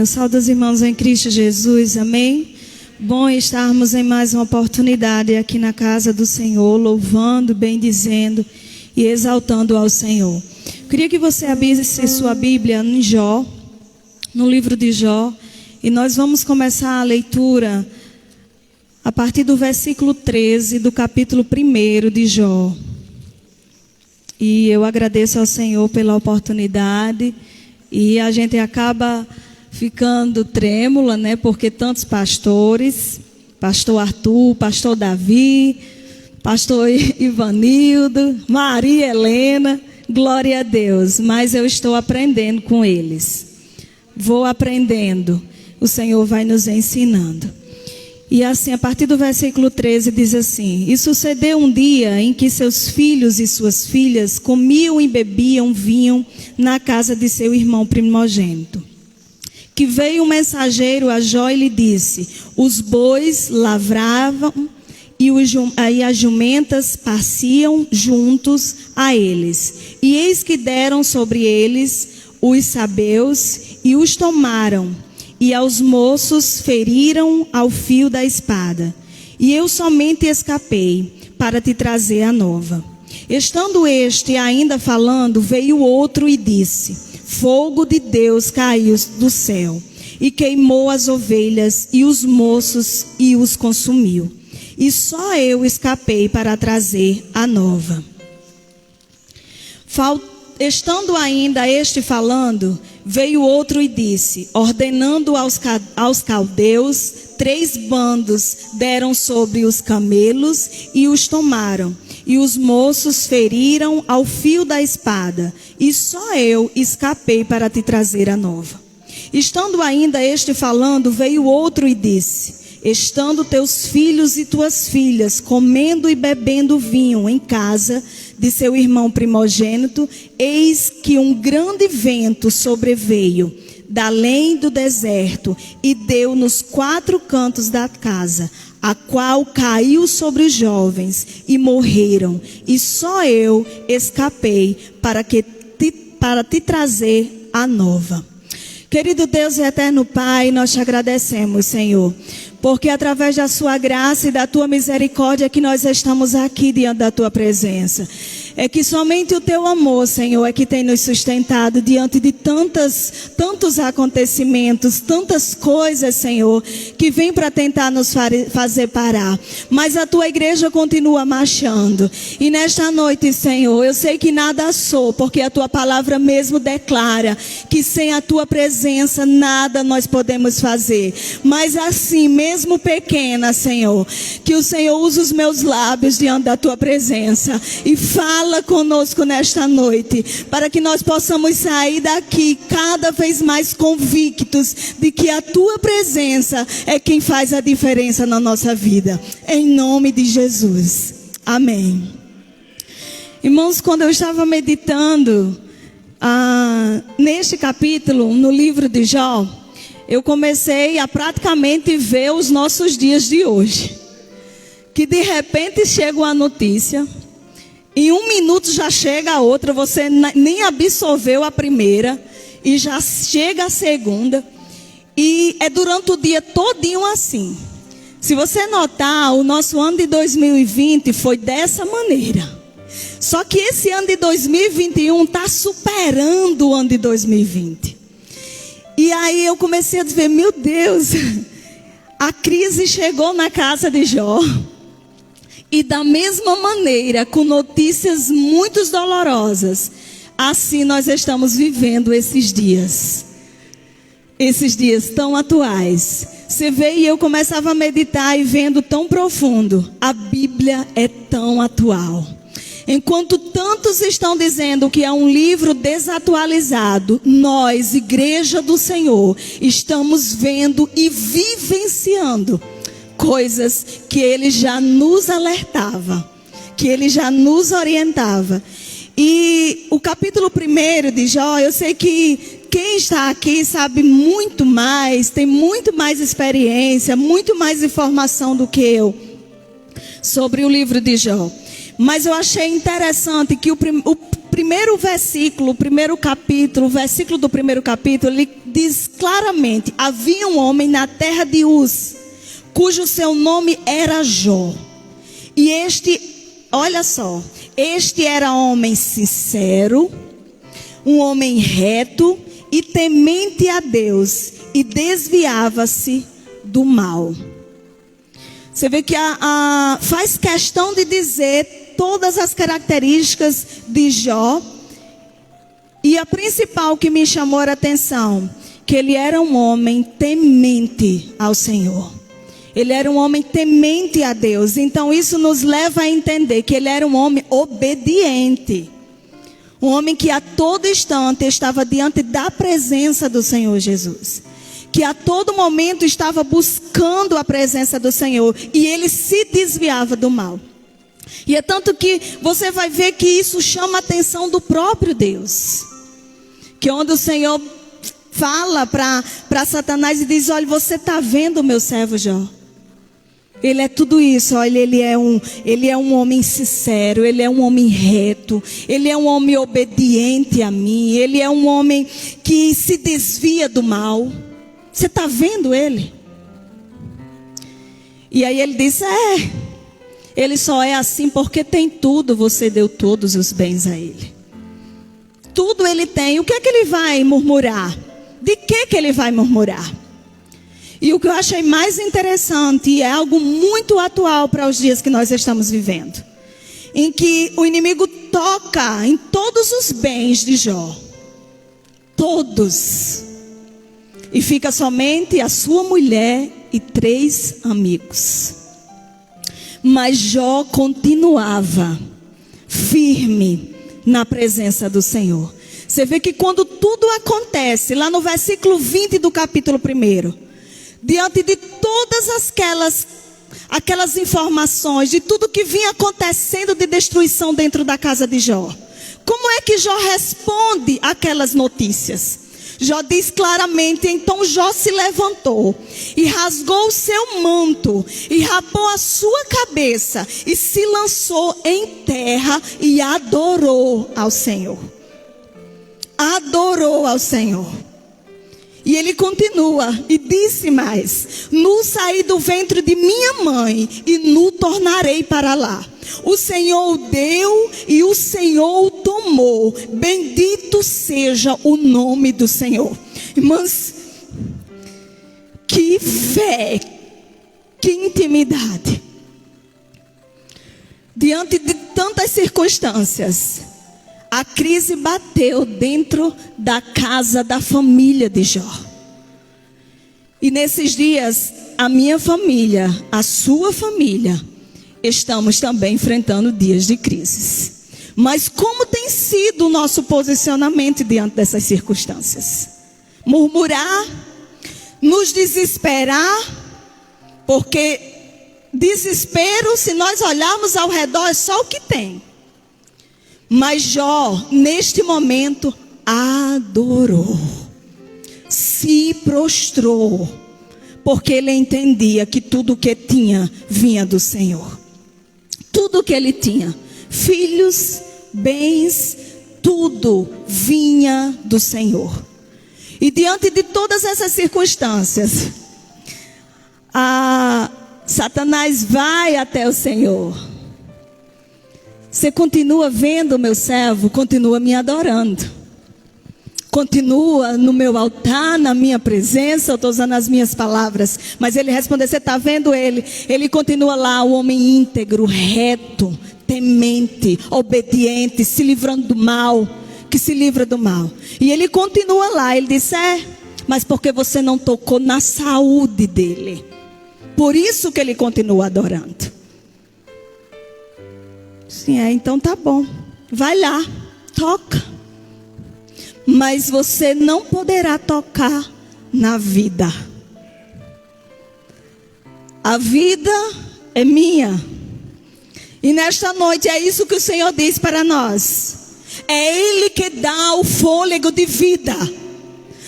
Eu saúdo os irmãos em Cristo Jesus, amém? Bom estarmos em mais uma oportunidade aqui na casa do Senhor, louvando, bendizendo e exaltando ao Senhor. Queria que você abrisse sua Bíblia em Jó, no livro de Jó, e nós vamos começar a leitura a partir do versículo 13 do capítulo 1 de Jó. E eu agradeço ao Senhor pela oportunidade, e a gente acaba ficando trêmula, né? Porque tantos pastores, pastor Arthur, pastor Davi, pastor Ivanildo, Maria Helena, glória a Deus. Mas eu estou aprendendo com eles. Vou aprendendo. O Senhor vai nos ensinando. E assim, a partir do versículo 13 diz assim: E sucedeu um dia em que seus filhos e suas filhas comiam e bebiam vinho na casa de seu irmão primogênito. Que veio um mensageiro a Jó e lhe disse: Os bois lavravam e as jumentas pasciam juntos a eles. E eis que deram sobre eles os sabeus e os tomaram. E aos moços feriram ao fio da espada. E eu somente escapei para te trazer a nova. Estando este ainda falando, veio outro e disse: Fogo de Deus caiu do céu e queimou as ovelhas e os moços e os consumiu. E só eu escapei para trazer a nova. Estando ainda este falando, veio outro e disse, ordenando aos caldeus, 3 bandos deram sobre os camelos e os tomaram. E os moços feriram ao fio da espada. E só eu escapei para te trazer a nova. Estando ainda este falando, veio outro e disse, estando teus filhos e tuas filhas comendo e bebendo vinho em casa de seu irmão primogênito, eis que um grande vento sobreveio da além do deserto e deu nos 4 cantos da casa, a qual caiu sobre os jovens e morreram. E só eu escapei para te trazer a nova. Querido Deus e eterno Pai, nós te agradecemos, Senhor, porque através da sua graça e da tua misericórdia que nós estamos aqui diante da tua presença. É que somente o teu amor, Senhor, é que tem nos sustentado diante de tantos acontecimentos, tantas coisas, Senhor, que vêm para tentar nos fazer parar. Mas a tua igreja continua marchando. E nesta noite, Senhor, eu sei que nada sou, porque a tua palavra mesmo declara que sem a tua presença nada nós podemos fazer. Mas assim, mesmo pequena, Senhor, que o Senhor use os meus lábios diante da tua presença e fala conosco nesta noite, para que nós possamos sair daqui cada vez mais convictos de que a tua presença é quem faz a diferença na nossa vida. Em nome de Jesus. Amém. Irmãos, quando eu estava meditando neste capítulo, no livro de Jó, eu comecei a praticamente ver os nossos dias de hoje. Que de repente chega uma notícia, em 1 minuto já chega a outra, você nem absorveu a primeira e já chega a segunda. E é durante o dia todinho assim. Se você notar, o nosso ano de 2020 foi dessa maneira. Só que esse ano de 2021 está superando o ano de 2020. E aí eu comecei a dizer, meu Deus, a crise chegou na casa de Jó. E da mesma maneira, com notícias muito dolorosas, assim nós estamos vivendo esses dias. Esses dias tão atuais. Você vê, e eu começava a meditar e vendo tão profundo. A Bíblia é tão atual. Enquanto tantos estão dizendo que é um livro desatualizado, nós, Igreja do Senhor, estamos vendo e vivenciando coisas que ele já nos alertava, que ele já nos orientava. E o capítulo 1 de Jó, eu sei que quem está aqui sabe muito mais, tem muito mais experiência, muito mais informação do que eu sobre o livro de Jó. Mas eu achei interessante que o primeiro versículo, o versículo do primeiro capítulo, ele diz claramente: havia um homem na terra de Uz, cujo seu nome era Jó. E olha só, este era homem sincero, um homem reto e temente a Deus, e desviava-se do mal. Você vê que faz questão de dizer todas as características de Jó. E a principal que me chamou a atenção, que ele era um homem temente ao Senhor. Ele era um homem temente a Deus. Então isso nos leva a entender que ele era um homem obediente. Um homem que a todo instante estava diante da presença do Senhor Jesus. Que a todo momento estava buscando a presença do Senhor. E ele se desviava do mal. E é tanto que você vai ver que isso chama a atenção do próprio Deus. Que onde o Senhor fala para Satanás e diz: olha, você está vendo o meu servo Jó? Ele é tudo isso, olha, ele é um homem sincero, ele é um homem reto, ele é um homem obediente a mim, ele é um homem que se desvia do mal. Você está vendo ele? E aí ele disse: ele só é assim porque tem tudo, você deu todos os bens a ele. Tudo ele tem, o que é que ele vai murmurar? De que ele vai murmurar? E o que eu achei mais interessante, e é algo muito atual para os dias que nós estamos vivendo, em que o inimigo toca em todos os bens de Jó. Todos. E fica somente a sua mulher e 3 amigos. Mas Jó continuava firme na presença do Senhor. Você vê que quando tudo acontece, lá no versículo 20 do capítulo 1, diante de todas aquelas informações, de tudo que vinha acontecendo de destruição dentro da casa de Jó, como é que Jó responde àquelas notícias? Jó diz claramente: então Jó se levantou e rasgou o seu manto e rapou a sua cabeça e se lançou em terra e adorou ao Senhor. Adorou ao Senhor. E ele continua e disse mais: nu saí do ventre de minha mãe e nu tornarei para lá. O Senhor deu e o Senhor tomou. Bendito seja o nome do Senhor. Irmãs, que fé, que intimidade. Diante de tantas circunstâncias, a crise bateu dentro da casa da família de Jó. E nesses dias, a minha família, a sua família, estamos também enfrentando dias de crises. Mas como tem sido o nosso posicionamento diante dessas circunstâncias? Murmurar, nos desesperar, porque desespero, se nós olharmos ao redor, é só o que tem. Mas Jó, neste momento, adorou, se prostrou, porque ele entendia que tudo o que tinha vinha do Senhor. Tudo o que ele tinha, filhos, bens, tudo vinha do Senhor. E diante de todas essas circunstâncias, Satanás vai até o Senhor. Você continua vendo o meu servo, continua me adorando. Continua no meu altar, na minha presença. Eu estou usando as minhas palavras. Mas ele respondeu: você está vendo ele? Ele continua lá, o homem íntegro, reto, temente, obediente, se livrando do mal, que se livra do mal. E ele continua lá, ele disse: mas porque você não tocou na saúde dele. Por isso que ele continua adorando. Sim, então tá bom. Vai lá, toca. Mas você não poderá tocar na vida. A vida é minha. E nesta noite é isso que o Senhor diz para nós. É Ele que dá o fôlego de vida.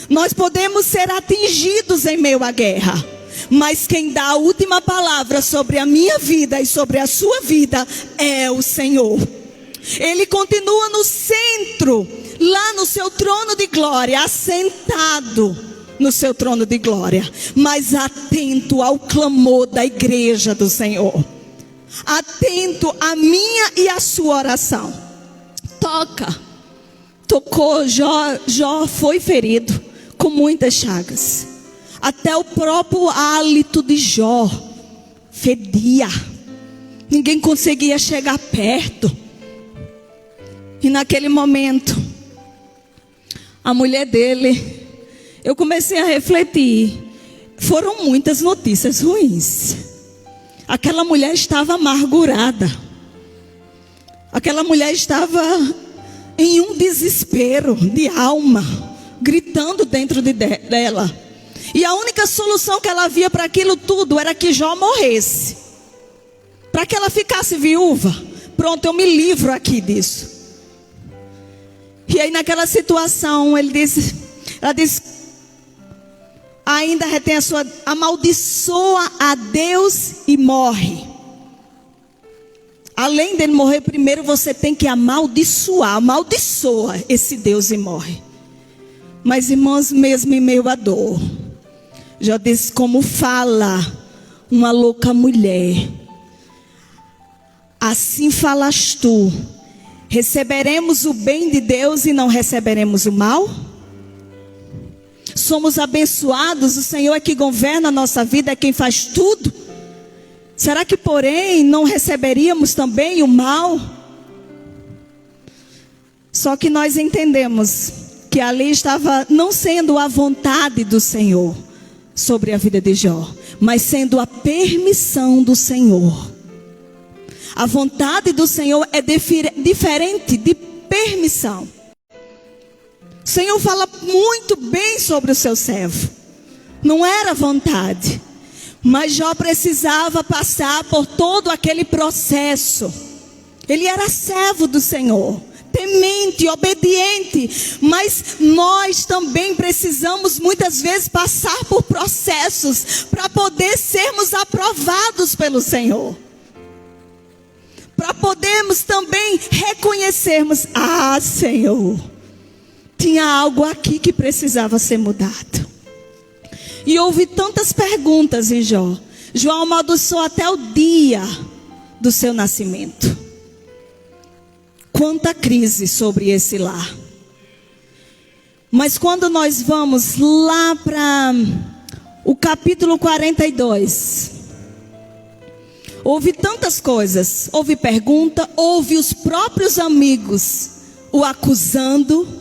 Nós podemos ser atingidos em meio à guerra, mas quem dá a última palavra sobre a minha vida e sobre a sua vida é o Senhor. Ele continua no centro, lá no seu trono de glória, assentado no seu trono de glória, mas atento ao clamor da igreja do Senhor, atento à minha e à sua oração. Tocou, Jó foi ferido com muitas chagas, até o próprio hálito de Jó fedia, ninguém conseguia chegar perto. E naquele momento, a mulher dele, eu comecei a refletir, foram muitas notícias ruins. Aquela mulher estava amargurada, aquela mulher estava em um desespero de alma, gritando dentro dela. E a única solução que ela via para aquilo tudo era que Jó morresse, para que ela ficasse viúva. Pronto, eu me livro aqui disso. E aí naquela situação ela disse, ainda retém amaldiçoa a Deus e morre. Além dele morrer primeiro, você tem que amaldiçoa esse Deus e morre. Mas irmãos, mesmo em meio à dor, já disse como fala uma louca mulher, assim falas tu, receberemos o bem de Deus e não receberemos o mal? Somos abençoados, o Senhor é que governa a nossa vida, é quem faz tudo. Será que porém não receberíamos também o mal? Só que nós entendemos que ali estava não sendo a vontade do Senhor sobre a vida de Jó, mas sendo a permissão do Senhor. A vontade do Senhor é diferente de permissão. O Senhor fala muito bem sobre o seu servo. Não era vontade, mas Jó precisava passar por todo aquele processo. Ele era servo do Senhor, temente, obediente. Mas nós também precisamos muitas vezes passar por processos para poder sermos aprovados pelo Senhor, para podermos também reconhecermos: ah, Senhor, tinha algo aqui que precisava ser mudado. E houve tantas perguntas em Jó. Jó amaldiçoou até o dia do seu nascimento. Quanta crise sobre esse lar. Mas quando nós vamos lá para o capítulo 42, houve tantas coisas. Houve pergunta, houve os próprios amigos o acusando,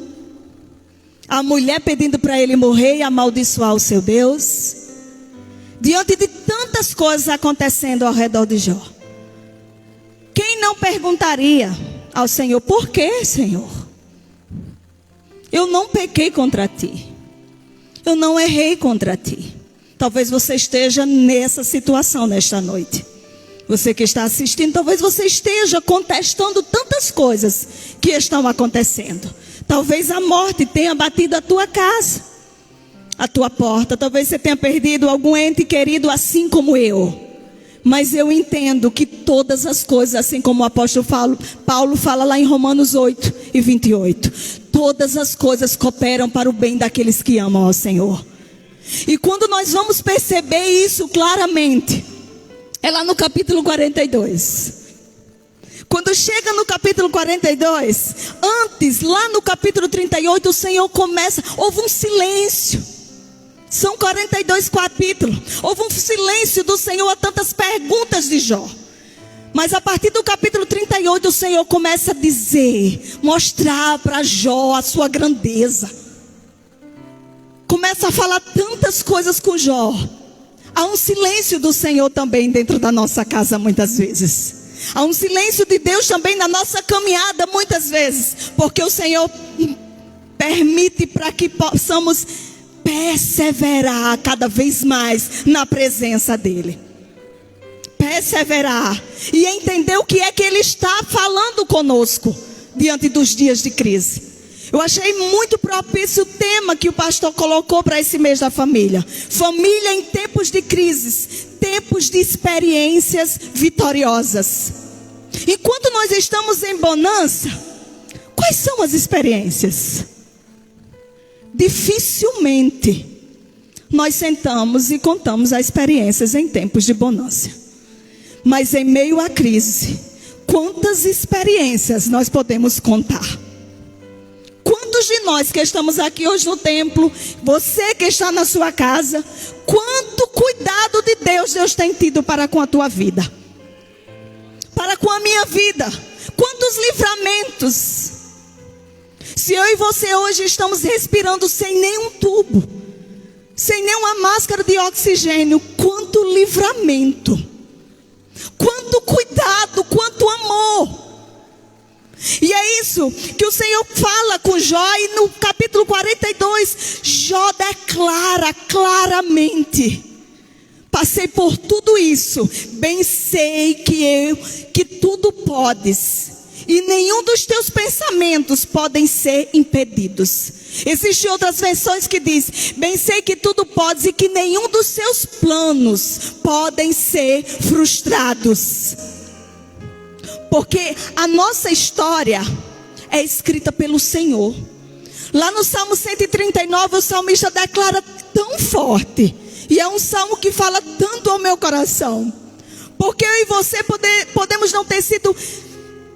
a mulher pedindo para ele morrer e amaldiçoar o seu Deus. Diante de tantas coisas acontecendo ao redor de Jó, quem não perguntaria ao Senhor: por que, Senhor? Eu não pequei contra ti, eu não errei contra ti. Talvez você esteja nessa situação nesta noite. Você que está assistindo, talvez você esteja contestando tantas coisas que estão acontecendo. Talvez a morte tenha batido a tua casa, a tua porta. Talvez você tenha perdido algum ente querido, assim como eu. Mas eu entendo que todas as coisas, assim como o apóstolo Paulo fala lá em Romanos 8:28, todas as coisas cooperam para o bem daqueles que amam ao Senhor. E quando nós vamos perceber isso claramente, é lá no capítulo 42. Quando chega no capítulo 42, antes, lá no capítulo 38, o Senhor começa, houve um silêncio. São 42 capítulos. Houve um silêncio do Senhor a tantas perguntas de Jó. Mas a partir do capítulo 38, o Senhor começa a dizer, mostrar para Jó a sua grandeza. Começa a falar tantas coisas com Jó. Há um silêncio do Senhor também dentro da nossa casa muitas vezes. Há um silêncio de Deus também na nossa caminhada muitas vezes. Porque o Senhor permite para que possamos perseverar cada vez mais na presença dEle. Perseverar e entender o que é que Ele está falando conosco diante dos dias de crise. Eu achei muito propício o tema que o pastor colocou para esse mês da família. Família em tempos de crises, tempos de experiências vitoriosas. Enquanto nós estamos em bonança, quais são as experiências? Dificilmente nós sentamos e contamos as experiências em tempos de bonança. Mas em meio à crise, quantas experiências nós podemos contar? Quantos de nós que estamos aqui hoje no templo, você que está na sua casa, quanto cuidado de Deus tem tido para com a tua vida? Para com a minha vida? Quantos livramentos? Se eu e você hoje estamos respirando sem nenhum tubo, sem nenhuma máscara de oxigênio, quanto livramento, quanto cuidado, quanto amor. E é isso que o Senhor fala com Jó, e no capítulo 42, Jó declara claramente: passei por tudo isso, bem sei que tudo podes, e nenhum dos teus pensamentos podem ser impedidos. Existem outras versões que diz: bem sei que tudo podes e que nenhum dos seus planos podem ser frustrados. Porque a nossa história é escrita pelo Senhor. Lá no Salmo 139, o salmista declara tão forte, e é um salmo que fala tanto ao meu coração. Porque eu e você podemos não ter sido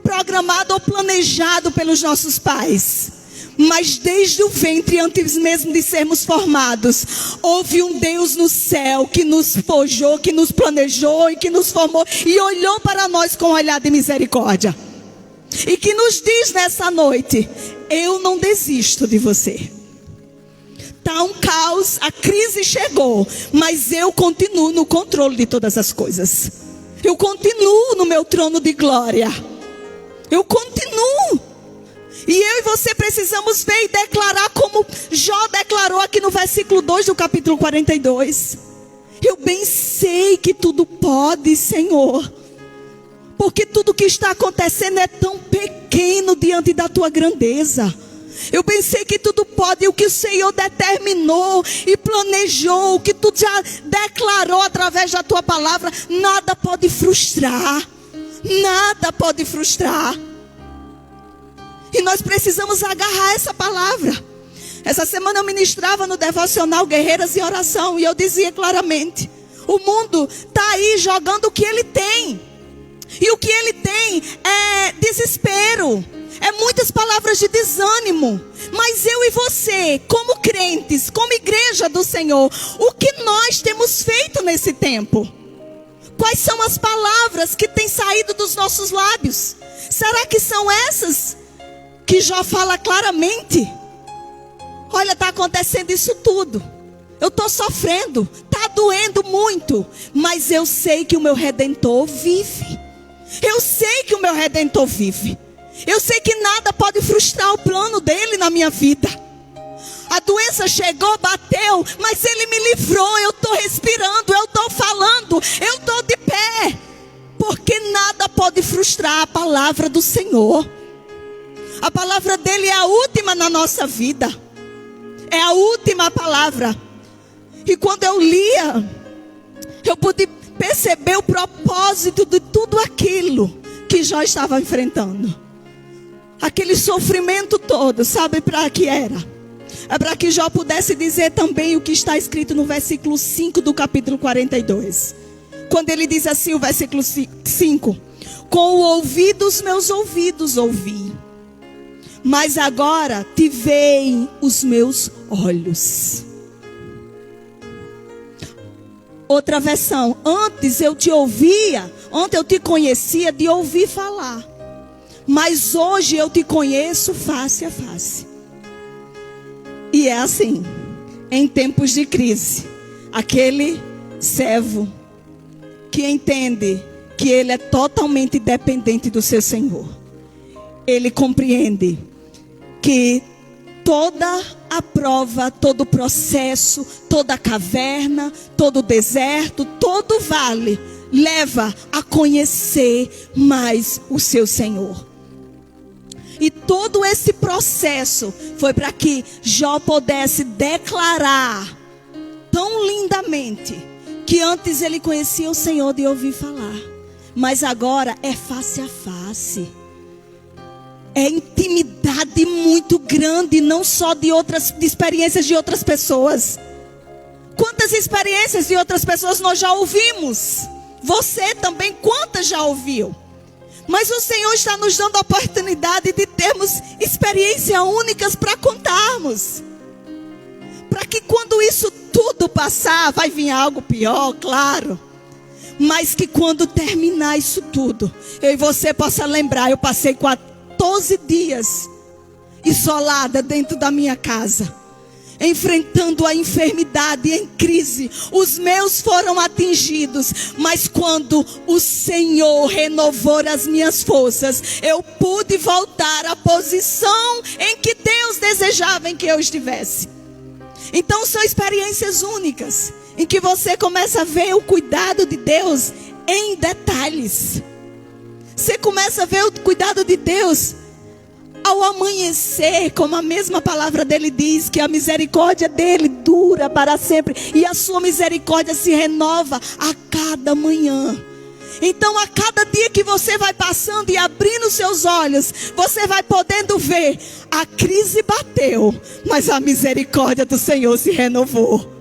programado ou planejado pelos nossos pais, mas desde o ventre, antes mesmo de sermos formados, houve um Deus no céu que nos forjou, que nos planejou e que nos formou e olhou para nós com um olhar de misericórdia, e que nos diz nessa noite: eu não desisto de você. Está um caos, a crise chegou, mas eu continuo no controle de todas as coisas. Eu continuo no meu trono de glória. Eu continuo. E eu e você precisamos ver e declarar como Jó declarou aqui no versículo 2 do capítulo 42. Eu bem sei que tudo pode, Senhor, porque tudo que está acontecendo é tão pequeno diante da tua grandeza. Eu bem sei que tudo pode, e o que o Senhor determinou e planejou, o que tu já declarou através da tua palavra, nada pode frustrar. Nada pode frustrar. E nós precisamos agarrar essa palavra. Essa semana eu ministrava no devocional Guerreiras em Oração, e eu dizia claramente: o mundo está aí jogando o que ele tem. E o que ele tem é desespero, é muitas palavras de desânimo. Mas eu e você, como crentes, como igreja do Senhor, o que nós temos feito nesse tempo? Quais são as palavras que têm saído dos nossos lábios? Será que são essas que Jó fala claramente? Olha, está acontecendo isso tudo, eu estou sofrendo, está doendo muito, mas eu sei que o meu Redentor vive. Eu sei que o meu Redentor vive. Eu sei que nada pode frustrar o plano dele na minha vida. A doença chegou, bateu, mas ele me livrou. Eu estou respirando, eu estou falando, eu estou de pé, porque nada pode frustrar a palavra do Senhor. A palavra dele é a última na nossa vida, é a última palavra. E quando eu lia, eu pude perceber o propósito de tudo aquilo que Jó estava enfrentando. Aquele sofrimento todo, sabe para que era? É para que Jó pudesse dizer também o que está escrito no versículo 5 do capítulo 42. Quando ele diz assim, o versículo 5: com o ouvido dos meus ouvidos ouvi, mas agora te veem os meus olhos. Outra versão: antes eu te ouvia, ontem eu te conhecia de ouvir falar, mas hoje eu te conheço face a face. E é assim, em tempos de crise, aquele servo que entende que ele é totalmente dependente do seu Senhor, ele compreende que toda a prova, todo o processo, toda a caverna, todo o deserto, todo o vale leva a conhecer mais o seu Senhor. E todo esse processo foi para que Jó pudesse declarar tão lindamente que antes ele conhecia o Senhor de ouvir falar, mas agora é face a face. É intimidade muito grande, não só de experiências de outras pessoas. Quantas experiências de outras pessoas nós já ouvimos? Você também, quantas já ouviu? Mas o Senhor está nos dando a oportunidade de termos experiências únicas para contarmos. Para que quando isso tudo passar, vai vir algo pior, claro. Mas que quando terminar isso tudo, eu e você possa lembrar, eu passei 14 dias isolada dentro da minha casa, enfrentando a enfermidade em crise. Os meus foram atingidos, mas quando o Senhor renovou as minhas forças, eu pude voltar à posição em que Deus desejava em que eu estivesse. Então são experiências únicas, em que você começa a ver o cuidado de Deus em detalhes. Você começa a ver o cuidado de Deus ao amanhecer, como a mesma palavra dele diz, que a misericórdia dele dura para sempre, e a sua misericórdia se renova a cada manhã. Então a cada dia que você vai passando e abrindo seus olhos, você vai podendo ver, a crise bateu, mas a misericórdia do Senhor se renovou.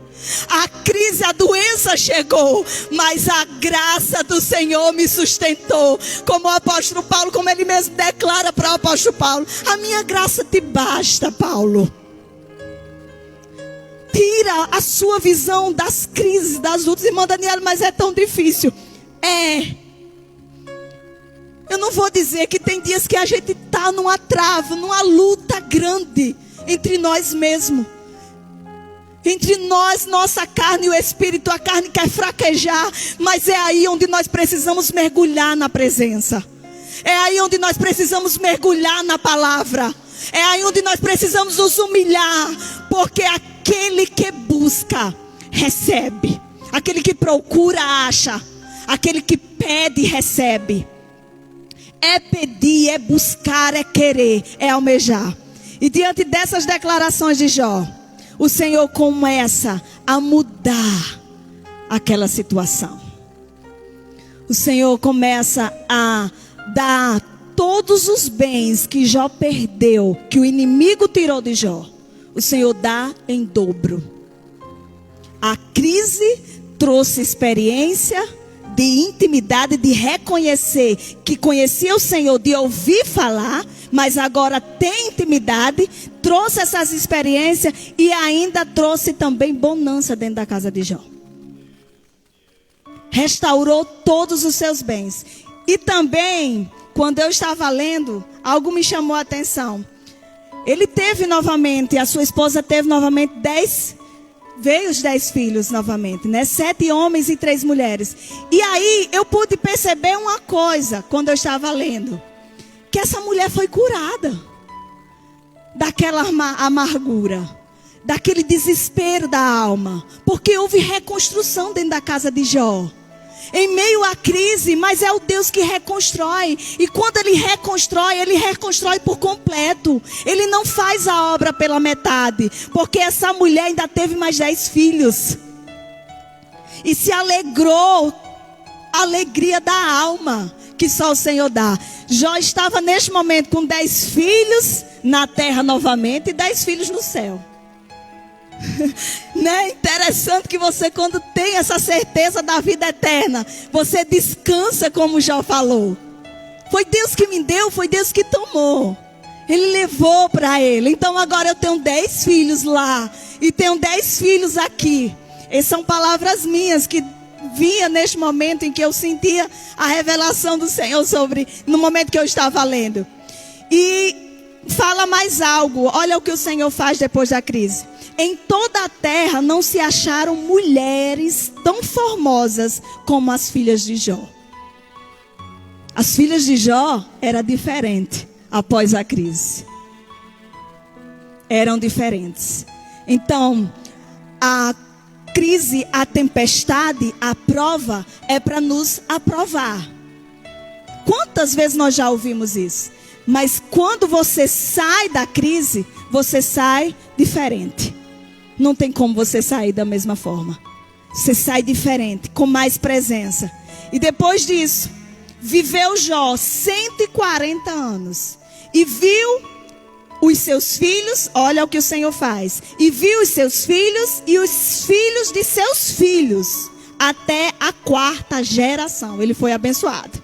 A crise, a doença chegou, mas a graça do Senhor me sustentou. Como o apóstolo Paulo, como ele mesmo declara para o apóstolo Paulo: a minha graça te basta, Paulo. Tira a sua visão das crises, das lutas. Irmã Daniela, mas é tão difícil. Eu não vou dizer que tem dias que a gente está numa trava, numa luta grande entre nós mesmos. Entre nós, nossa carne e o Espírito. A carne quer fraquejar, mas é aí onde nós precisamos mergulhar na presença. É aí onde nós precisamos mergulhar na palavra. É aí onde nós precisamos nos humilhar. Porque aquele que busca, recebe. Aquele que procura, acha. Aquele que pede, recebe. É pedir, é buscar, é querer, é almejar. E diante dessas declarações de Jó, o Senhor começa a mudar aquela situação. O Senhor começa a dar todos os bens que Jó perdeu, que o inimigo tirou de Jó. O Senhor dá em dobro. A crise trouxe experiência de intimidade, de reconhecer que conhecia o Senhor, de ouvir falar, mas agora tem intimidade, trouxe essas experiências e ainda trouxe também bonança dentro da casa de Jó. Restaurou todos os seus bens. E também, quando eu estava lendo, algo me chamou a atenção. Ele teve novamente, a sua esposa teve novamente 10 veio os 10 filhos novamente, né? 7 homens e 3 mulheres. E aí eu pude perceber uma coisa quando eu estava lendo. Que essa mulher foi curada. Daquela amargura. Daquele desespero da alma. Porque houve reconstrução dentro da casa de Jó. Em meio à crise, mas é o Deus que reconstrói. E quando Ele reconstrói por completo. Ele não faz a obra pela metade. Porque essa mulher ainda teve mais 10 filhos. E se alegrou, a alegria da alma, que só o Senhor dá. Jó estava neste momento com 10 filhos na terra novamente e 10 filhos no céu. Né? Interessante que você, quando tem essa certeza da vida eterna, você descansa, como Jó falou. Foi Deus que me deu, foi Deus que tomou. Ele levou para ele. Então agora eu tenho 10 filhos lá e tenho 10 filhos aqui. Essas são palavras minhas que vinha neste momento em que eu sentia a revelação do Senhor no momento que eu estava lendo. E fala mais algo. Olha o que o Senhor faz depois da crise. Em toda a terra não se acharam mulheres tão formosas como as filhas de Jó. As filhas de Jó eram diferentes após a crise. Eram diferentes. Então, a crise, a tempestade, a prova é para nos aprovar. Quantas vezes nós já ouvimos isso? Mas quando você sai da crise, você sai diferente. Não tem como você sair da mesma forma. Você sai diferente, com mais presença. E depois disso, viveu Jó 140 anos. E viu os seus filhos, olha o que o Senhor faz. E viu os seus filhos e os filhos de seus filhos, até a 4ª geração. Ele foi abençoado.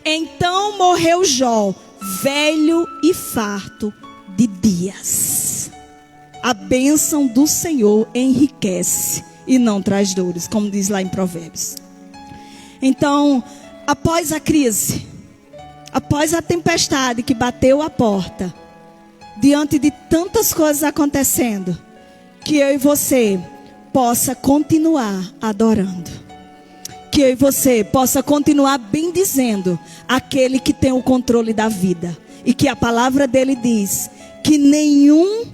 Então morreu Jó, velho e farto de dias. A bênção do Senhor enriquece e não traz dores, como diz lá em Provérbios. Então, após a crise, após a tempestade que bateu a porta, diante de tantas coisas acontecendo, que eu e você possa continuar adorando. Que eu e você possa continuar bendizendo aquele que tem o controle da vida. E que a palavra dele diz que nenhum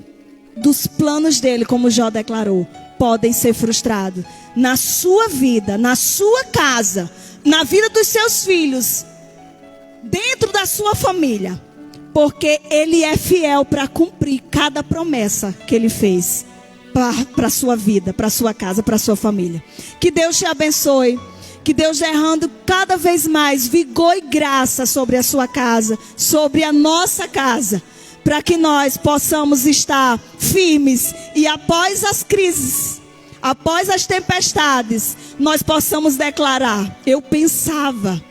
dos planos dele, como Jó declarou, podem ser frustrados. Na sua vida, na sua casa, na vida dos seus filhos, dentro da sua família. Porque ele é fiel para cumprir cada promessa que ele fez para a sua vida, para a sua casa, para a sua família. Que Deus te abençoe. Que Deus derrame cada vez mais vigor e graça sobre a sua casa, sobre a nossa casa, para que nós possamos estar firmes e após as crises, após as tempestades, nós possamos declarar: eu pensava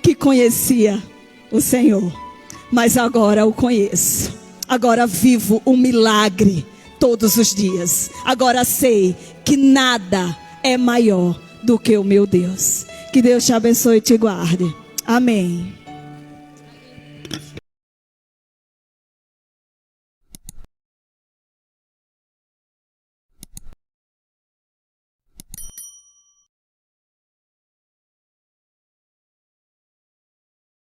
que conhecia o Senhor, mas agora o conheço. Agora vivo o milagre todos os dias. Agora sei que nada é maior do que o meu Deus. Que Deus te abençoe e te guarde. Amém.